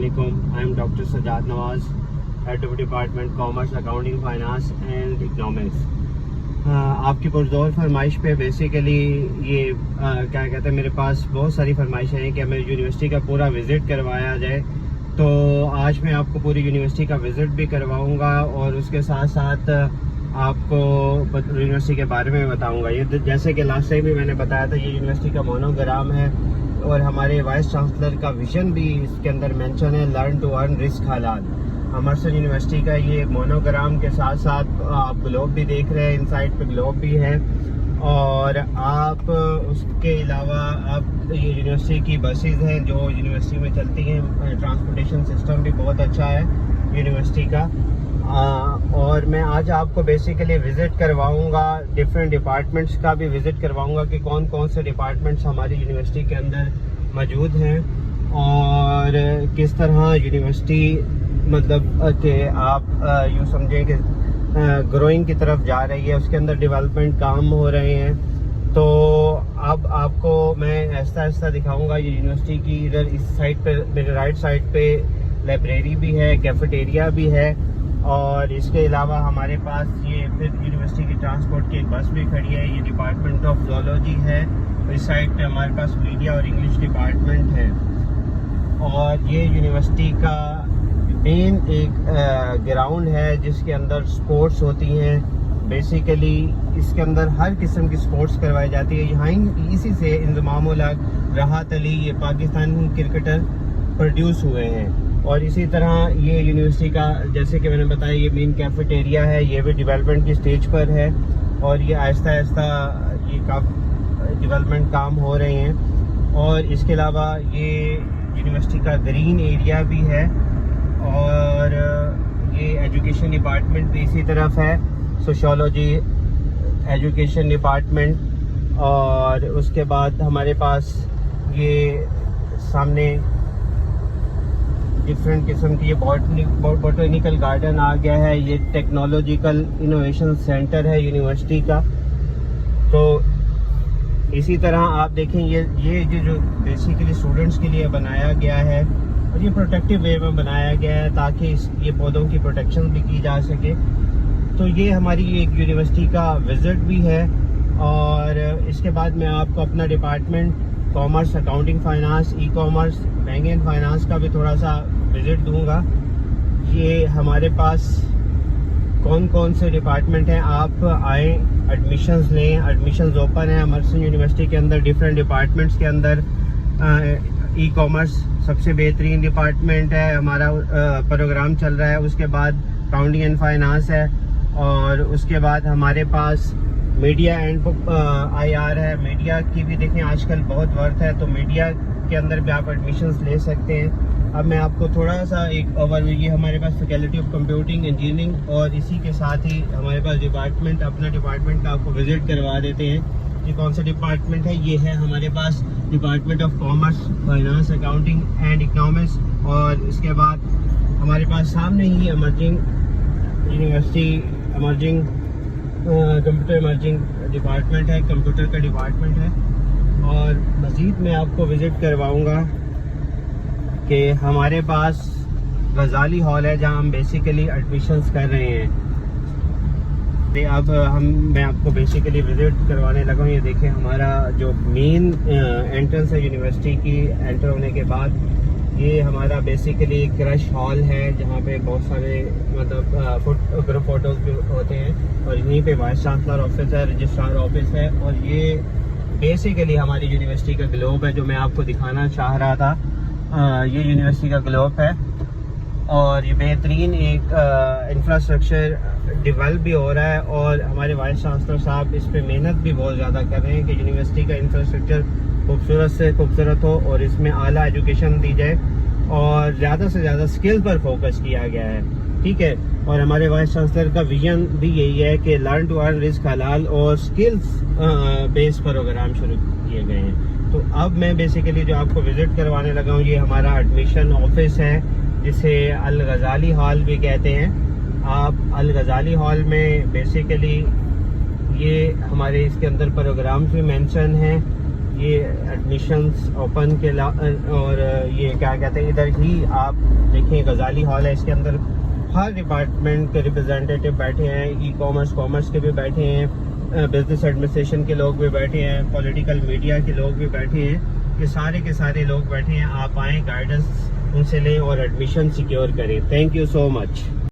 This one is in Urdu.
Assalamualaikum. I am Dr. Sajjad Nawaz, Head of Department Commerce, Accounting, Finance and Economics. آپ کی پرزور فرمائش پہ بیسیکلی یہ کیا کہتے ہیں، میرے پاس بہت ساری فرمائشیں ہیں کہ ہمیں یونیورسٹی کا پورا وزٹ کروایا جائے. تو آج میں آپ کو پوری یونیورسٹی کا وزٹ بھی کرواؤں گا اور اس کے ساتھ ساتھ آپ کو یونیورسٹی کے بارے میں بتاؤں گا. یہ جیسے کہ لاسٹ ٹائم بھی میں نے بتایا تھا، یہ یونیورسٹی کا مونوگرام ہے اور ہمارے وائس چانسلر کا ویژن بھی اس کے اندر مینشن ہے، لرن ٹو ارن رسک حلال. امرسن یونیورسٹی کا یہ مونوگرام کے ساتھ ساتھ آپ گلوب بھی دیکھ رہے ہیں، ان سائڈ پہ گلوب بھی ہے. اور آپ اس کے علاوہ آپ یہ یونیورسٹی کی بسیز ہیں جو یونیورسٹی میں چلتی ہیں. ٹرانسپورٹیشن سسٹم بھی بہت اچھا ہے یونیورسٹی کا. اور میں آج آپ کو بیسیکلی وزٹ کرواؤں گا، ڈفرینٹ ڈپارٹمنٹس کا بھی وزٹ کرواؤں گا کہ کون کون سے ڈپارٹمنٹس ہماری یونیورسٹی کے اندر موجود ہیں اور کس طرح یونیورسٹی مطلب کہ آپ یوں سمجھیں کہ گروئنگ کی طرف جا رہی ہے، اس کے اندر ڈیولپمنٹ کام ہو رہے ہیں. تو اب آپ کو میں آہستہ آہستہ دکھاؤں گا. یہ یونیورسٹی کی ادھر اس سائڈ پہ میرے رائٹ سائڈ پہ لائبریری بھی ہے، کیفیٹیریا بھی ہے، اور اس کے علاوہ ہمارے پاس یہ پھر یونیورسٹی کی ٹرانسپورٹ کی ایک بس بھی کھڑی ہے. یہ ڈپارٹمنٹ آف زولوجی ہے. اس سائڈ پہ ہمارے پاس میڈیا اور انگلش ڈپارٹمنٹ ہے. اور یہ یونیورسٹی کا مین ایک گراؤنڈ ہے جس کے اندر سپورٹس ہوتی ہیں. بیسیکلی اس کے اندر ہر قسم کی سپورٹس کروائی جاتی ہے. یہاں اسی سے انضمام الحق، راحت علی، یہ پاکستانی کرکٹر پروڈیوس ہوئے ہیں. اور اسی طرح یہ یونیورسٹی کا جیسے کہ میں نے بتایا یہ مین کیفیٹیریا ہے، یہ بھی ڈیولپمنٹ کی سٹیج پر ہے اور یہ آہستہ آہستہ یہ کافی ڈیولپمنٹ کام ہو رہے ہیں. اور اس کے علاوہ یہ یونیورسٹی کا گرین ایریا بھی ہے اور یہ ایجوکیشن ڈپارٹمنٹ بھی اسی طرف ہے، سوشیولوجی ایجوکیشن ڈپارٹمنٹ. اور اس کے بعد ہمارے پاس یہ سامنے ڈفرینٹ قسم کی یہ بوٹینیکل گارڈن آ گیا ہے. یہ ٹیکنالوجیکل انوویشن سینٹر ہے یونیورسٹی کا. تو اسی طرح آپ دیکھیں یہ جو بیسیکلی اسٹوڈنٹس کے لیے بنایا گیا ہے اور یہ پروٹیکٹیو وے میں بنایا گیا ہے تاکہ یہ پودوں کی پروٹیکشن بھی کی جا سکے. تو یہ ہماری ایک یونیورسٹی کا وزٹ بھی ہے. اور اس کے بعد میں آپ کو اپنا department commerce, accounting, finance, e commerce, banking and finance کا بھی تھوڑا سا وزٹ دوں گا. یہ ہمارے پاس کون کون سے ڈپارٹمنٹ ہیں، آپ آئیں، ایڈمیشنز لیں. ایڈمیشنز اوپن ہیں امرسن یونیورسٹی کے اندر ڈفرینٹ ڈپارٹمنٹس کے اندر. ای کامرس سب سے بہترین ڈپارٹمنٹ ہے، ہمارا پروگرام چل رہا ہے. اس کے بعد اکاؤنٹنگ اینڈ فائنانس ہے اور اس کے بعد ہمارے پاس میڈیا اینڈ آئی آر ہے. میڈیا کی بھی دیکھیں آج کل بہت ورتھ ہے، تو میڈیا کے اندر بھی آپ ایڈمیشنز لے سکتے ہیں. اب میں آپ کو تھوڑا سا ایک اوور ویو، یہ ہمارے پاس فیکلٹی آف کمپیوٹنگ انجینئرنگ اور اسی کے ساتھ ہی ہمارے پاس ڈپارٹمنٹ، اپنا ڈپارٹمنٹ کا آپ کو وزٹ کروا دیتے ہیں. یہ کون سا ڈپارٹمنٹ ہے؟ یہ ہے ہمارے پاس department of commerce, finance, accounting and economics. اور اس کے بعد ہمارے پاس سامنے ہی emerging university, computer emerging department ہے، کمپیوٹر کا ڈپارٹمنٹ ہے. اور مزید میں آپ کو وزٹ کرواؤں گا کہ ہمارے پاس غزالی ہال ہے جہاں ہم بیسیکلی ایڈمیشنز کر رہے ہیں. اب میں آپ کو بیسیکلی وزٹ کروانے لگا ہوں. یہ دیکھیں ہمارا جو مین انٹرنس ہے یونیورسٹی کی، انٹر ہونے کے بعد یہ ہمارا بیسیکلی کرش ہال ہے جہاں پہ بہت سارے مطلب گروپ فوٹوز بھی ہوتے ہیں. اور یہیں پہ وائس چانسلر آفس ہے، رجسٹرار آفس ہے. اور یہ بیسیکلی ہماری یونیورسٹی کا گلوب ہے جو میں آپ کو دکھانا چاہ رہا تھا. یہ یونیورسٹی کا گلوب ہے اور یہ بہترین ایک انفراسٹرکچر ڈیولپ بھی ہو رہا ہے. اور ہمارے وائس چانسلر صاحب اس پہ محنت بھی بہت زیادہ کر رہے ہیں کہ یونیورسٹی کا انفراسٹرکچر خوبصورت سے خوبصورت ہو اور اس میں اعلیٰ ایجوکیشن دی جائے اور زیادہ سے زیادہ اسکل پر فوکس کیا گیا ہے. ٹھیک ہے. اور ہمارے وائس چانسلر کا ویژن بھی یہی ہے کہ لرن ٹو ارن رزق حلال اور اسکلس بیس پروگرام شروع کیے گئے ہیں. تو اب میں بیسیکلی جو آپ کو وزٹ کروانے لگا ہوں، یہ ہمارا ایڈمیشن آفس ہے جسے الغزالی ہال بھی کہتے ہیں. آپ الغزالی ہال میں بیسیکلی یہ ہمارے اس کے اندر پروگرامز بھی مینشن ہیں یہ ایڈمیشنس اوپن کے اور یہ کیا کہتے ہیں ادھر ہی آپ دیکھیں غزالی ہال ہے، اس کے اندر ہر ڈپارٹمنٹ کے ریپرزینٹیٹیو بیٹھے ہیں، ای کامرس کے بھی بیٹھے ہیں، بزنس ایڈمنسٹریشن کے لوگ بھی بیٹھے ہیں، پولیٹیکل میڈیا کے لوگ بھی بیٹھے ہیں، یہ سارے کے سارے لوگ بیٹھے ہیں. آپ آئیں، گائیڈنس ان سے لیں اور ایڈمیشن سیکیور کریں. Thank you so much.